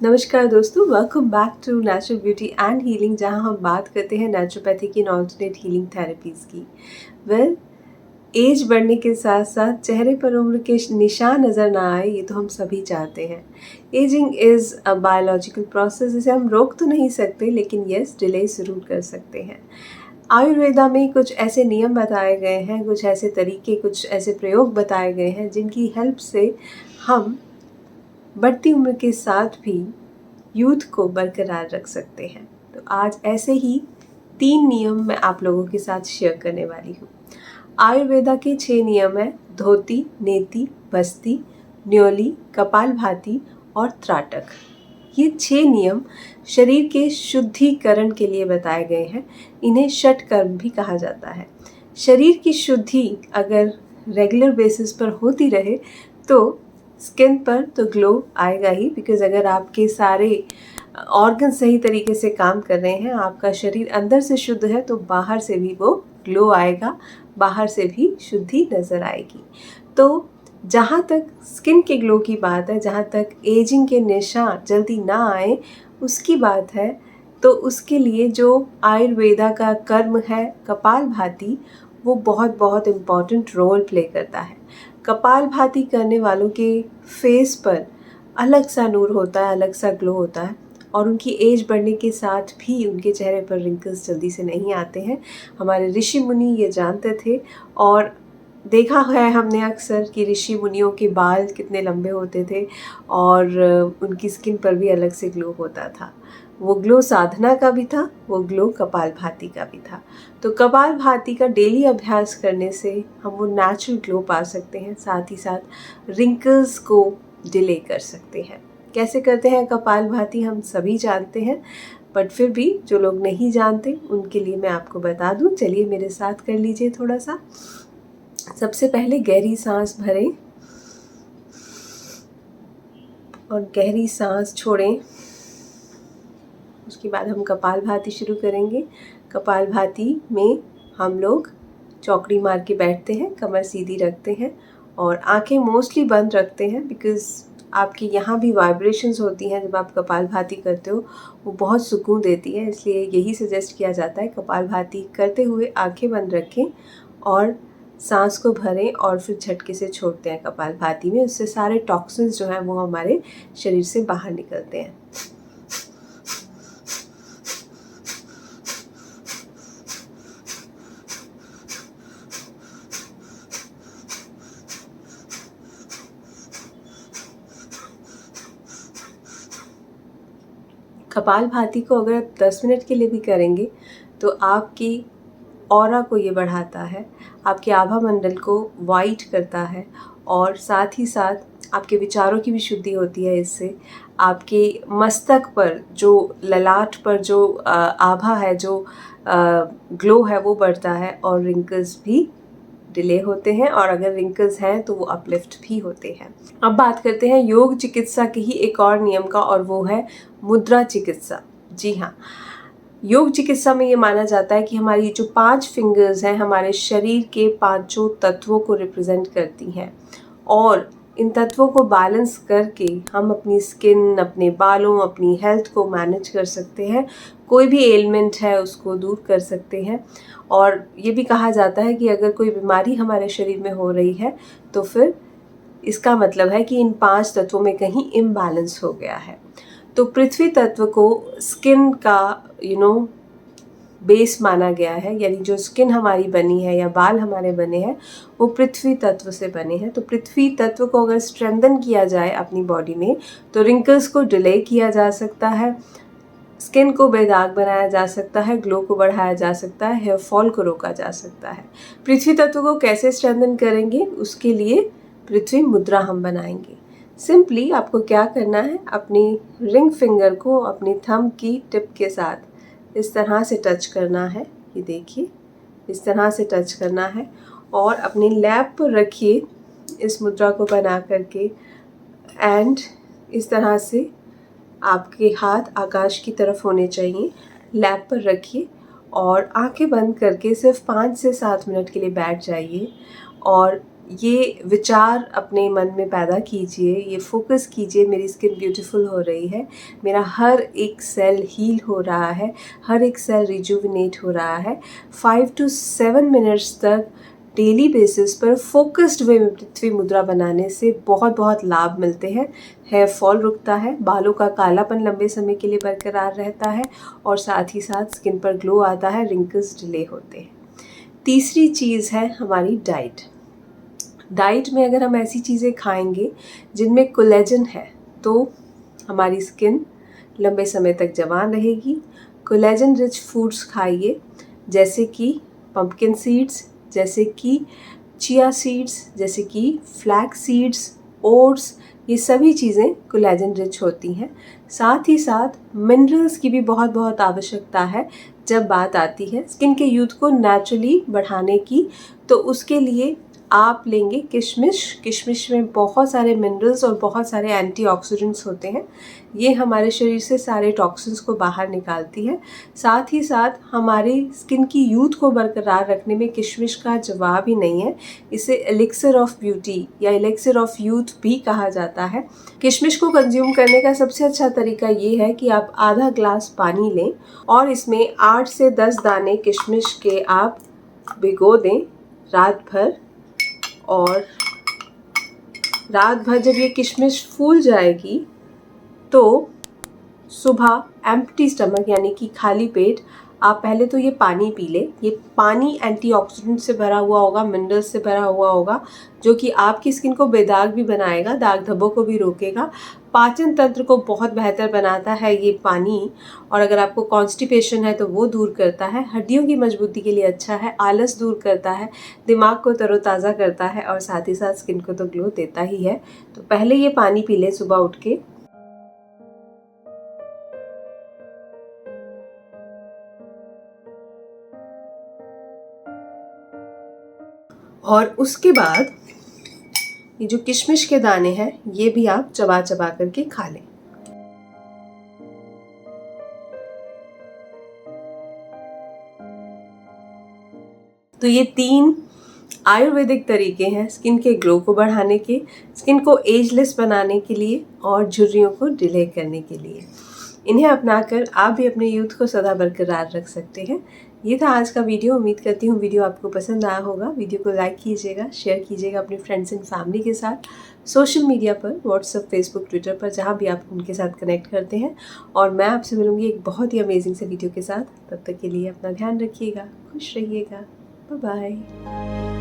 नमस्कार दोस्तों, welcome back to natural beauty and healing, जहां हम बात करते हैं नेचुरोपैथी की ऑल्टरनेट हीलिंग थेरेपीज़ की। वेल, एज बढ़ने के साथ साथ चेहरे पर उम्र के निशान नज़र ना आए, ये तो हम सभी चाहते हैं। Ageing is a biological process, इसे हम रोक तो नहीं सकते, लेकिन यस, डिले ज़रूर कर सकते हैं। आयुर्वेदा में कुछ ऐसे नियम बताए गए हैं, कुछ ऐसे तरीके, कुछ ऐसे प्रयोग बताए गए हैं जिनकी हेल्प से हम बढ़ती उम्र के साथ भी यूथ को बरकरार रख सकते हैं। तो आज ऐसे ही 3 नियम मैं आप लोगों के साथ शेयर करने वाली हूँ। आयुर्वेदा के 6 नियम हैं: धोती, नेति, बस्ती, न्योली, कपालभाति और त्राटक। ये 6 नियम शरीर के शुद्धिकरण के लिए बताए गए हैं। इन्हें षटकर्म भी कहा जाता है। शरीर की शुद्धि अगर रेगुलर बेसिस पर होती रहे तो स्किन पर तो ग्लो आएगा ही, बिकॉज़ अगर आपके सारे ऑर्गन सही तरीके से काम कर रहे हैं, आपका शरीर अंदर से शुद्ध है, तो बाहर से भी वो ग्लो आएगा, बाहर से भी शुद्धि नज़र आएगी। तो जहाँ तक स्किन के ग्लो की बात है, जहाँ तक एजिंग के निशान जल्दी ना आए उसकी बात है, तो उसके लिए जो आयुर्वेदा का कर्म है कपालभाति, वो बहुत बहुत इम्पॉर्टेंट रोल प्ले करता है। कपालभाति करने वालों के फेस पर अलग सा नूर होता है, अलग सा ग्लो होता है, और उनकी एज बढ़ने के साथ भी उनके चेहरे पर रिंकल्स जल्दी से नहीं आते हैं। हमारे ऋषि मुनि ये जानते थे, और देखा है हमने अक्सर कि ऋषि मुनियों के बाल कितने लंबे होते थे और उनकी स्किन पर भी अलग से ग्लो होता था। वो ग्लो साधना का भी था, वो ग्लो कपालभाति का भी था। तो कपालभाति का डेली अभ्यास करने से हम वो नेचुरल ग्लो पा सकते हैं, साथ ही साथ रिंकल्स को डिले कर सकते हैं। कैसे करते हैं कपालभाति हम सभी जानते हैं, बट फिर भी जो लोग नहीं जानते उनके लिए मैं आपको बता दूं। चलिए मेरे साथ कर लीजिए थोड़ा सा। सबसे पहले गहरी सांस भरें और गहरी सांस छोड़ें। उसके बाद हम कपालभाति शुरू करेंगे। कपालभाति में हम लोग चौकड़ी मार के बैठते हैं, कमर सीधी रखते हैं और आंखें मोस्टली बंद रखते हैं, बिकॉज़ आपके यहाँ भी वाइब्रेशंस होती हैं जब आप कपालभाति करते हो, वो बहुत सुकून देती है। इसलिए यही सजेस्ट किया जाता है, कपालभाति करते हुए आंखें बंद रखें और सांस को भरें और फिर झटके से छोड़ते हैं कपालभाति में। उससे सारे टॉक्सिन्स जो हैं वो हमारे शरीर से बाहर निकलते हैं। कपालभाति को अगर आप 10 मिनट के लिए भी करेंगे तो आपकी ऑरा को ये बढ़ाता है, आपके आभा मंडल को वाइट करता है, और साथ ही साथ आपके विचारों की भी शुद्धि होती है। इससे आपके मस्तक पर जो ललाट पर जो आभा है, जो ग्लो है, वो बढ़ता है और रिंकल्स भी डिले होते हैं, और अगर रिंकल्स हैं तो वो अपलिफ्ट भी होते हैं। अब बात करते हैं योग चिकित्सा के ही एक और नियम का, और वो है मुद्रा चिकित्सा। जी हाँ, योग चिकित्सा में ये माना जाता है कि हमारी जो 5 फिंगर्स हैं हमारे शरीर के 5 तत्वों को रिप्रेजेंट करती हैं, और इन तत्वों को बैलेंस करके हम अपनी स्किन, अपने बालों, अपनी हेल्थ को मैनेज कर सकते हैं। कोई भी एलिमेंट है उसको दूर कर सकते हैं। और ये भी कहा जाता है कि अगर कोई बीमारी हमारे शरीर में हो रही है तो फिर इसका मतलब है कि इन 5 तत्वों में कहीं इम्बैलेंस हो गया है। तो पृथ्वी तत्व को स्किन का बेस माना गया है, यानी जो स्किन हमारी बनी है या बाल हमारे बने हैं वो पृथ्वी तत्व से बने हैं। तो पृथ्वी तत्व को अगर स्ट्रेंथन किया जाए अपनी बॉडी में तो रिंकल्स को डिले किया जा सकता है, स्किन को बेदाग बनाया जा सकता है, ग्लो को बढ़ाया जा सकता है, हेयर फॉल को रोका जा सकता है। पृथ्वी तत्व को कैसे स्ट्रेंथन करेंगे, उसके लिए पृथ्वी मुद्रा हम बनाएंगे। सिंपली आपको क्या करना है, अपनी रिंग फिंगर को अपनी थंब की टिप के साथ इस तरह से टच करना है। ये देखिए, इस तरह से टच करना है और अपनी लैब पर रखिए इस मुद्रा को बना करके, एंड इस तरह से आपके हाथ आकाश की तरफ होने चाहिए। लैब पर रखिए और आंखें बंद करके सिर्फ 5 से 7 मिनट के लिए बैठ जाइए, और ये विचार अपने मन में पैदा कीजिए, ये फोकस कीजिए मेरी स्किन ब्यूटीफुल हो रही है, मेरा हर एक सेल हील हो रहा है, हर एक सेल रिजुविनेट हो रहा है। 5 to 7 मिनट्स तक डेली बेसिस पर फोकस्ड वे में पृथ्वी मुद्रा बनाने से बहुत बहुत लाभ मिलते हैं। हेयर फॉल रुकता है, बालों का कालापन लंबे समय के लिए बरकरार रहता है और साथ ही साथ स्किन पर ग्लो आता है, रिंकल्स डिले होते हैं। तीसरी चीज़ है हमारी डाइट। डाइट में अगर हम ऐसी चीज़ें खाएंगे जिनमें कोलेजन है तो हमारी स्किन लंबे समय तक जवान रहेगी। कोलेजन रिच फूड्स खाइए, जैसे कि पंपकिन सीड्स, जैसे कि चिया सीड्स, जैसे कि फ्लैक्स सीड्स, ओट्स, ये सभी चीज़ें कोलेजन रिच होती हैं। साथ ही साथ मिनरल्स की भी बहुत बहुत आवश्यकता है जब बात आती है स्किन के यूथ को नेचुरली बढ़ाने की। तो उसके लिए आप लेंगे किशमिश। किशमिश में बहुत सारे मिनरल्स और बहुत सारे एंटीऑक्सीडेंट्स होते हैं। ये हमारे शरीर से सारे टॉक्सिन्स को बाहर निकालती है। साथ ही साथ हमारे स्किन की यूथ को बरकरार रखने में किशमिश का जवाब ही नहीं है। इसे एलिक्सर ऑफ ब्यूटी या एलिक्सर ऑफ यूथ भी कहा जाता है। किशमिश को कंज्यूम करने का सबसे अच्छा तरीका ये है कि आप आधा ग्लास पानी लें और इसमें 8 से 10 दाने किशमिश के आप भिगो दें रात भर। और रात भर जब ये किशमिश फूल जाएगी तो सुबह एम्प्टी स्टमक यानी कि खाली पेट आप पहले तो ये पानी पी लें। ये पानी एंटीऑक्सीडेंट से भरा हुआ होगा, मिनरल्स से भरा हुआ होगा, जो कि आपकी स्किन को बेदाग भी बनाएगा, दाग धब्बों को भी रोकेगा, पाचन तंत्र को बहुत बेहतर बनाता है ये पानी। और अगर आपको कॉन्स्टिपेशन है तो वो दूर करता है, हड्डियों की मजबूती के लिए अच्छा है, आलस दूर करता है, दिमाग को तरोताज़ा करता है और साथ ही साथ स्किन को तो ग्लो देता ही है। तो पहले ये पानी पी लें सुबह उठ के। और उसके बाद ये जो किशमिश के दाने हैं ये भी आप चबा चबा करके खा लें। तो ये 3 आयुर्वेदिक तरीके हैं स्किन के ग्लो को बढ़ाने के, स्किन को एजलेस बनाने के लिए और झुर्रियों को डिले करने के लिए। इन्हें अपनाकर आप भी अपने यूथ को सदा बरकरार रख सकते हैं। ये था आज का वीडियो। उम्मीद करती हूँ वीडियो आपको पसंद आया होगा। वीडियो को लाइक कीजिएगा, शेयर कीजिएगा अपने फ्रेंड्स एंड फैमिली के साथ, सोशल मीडिया पर, व्हाट्सएप, फेसबुक, ट्विटर पर, जहाँ भी आप उनके साथ कनेक्ट करते हैं। और मैं आपसे मिलूँगी एक बहुत ही अमेजिंग से वीडियो के साथ। तब तक के लिए अपना ध्यान रखिएगा, खुश रहिएगा। Bye bye.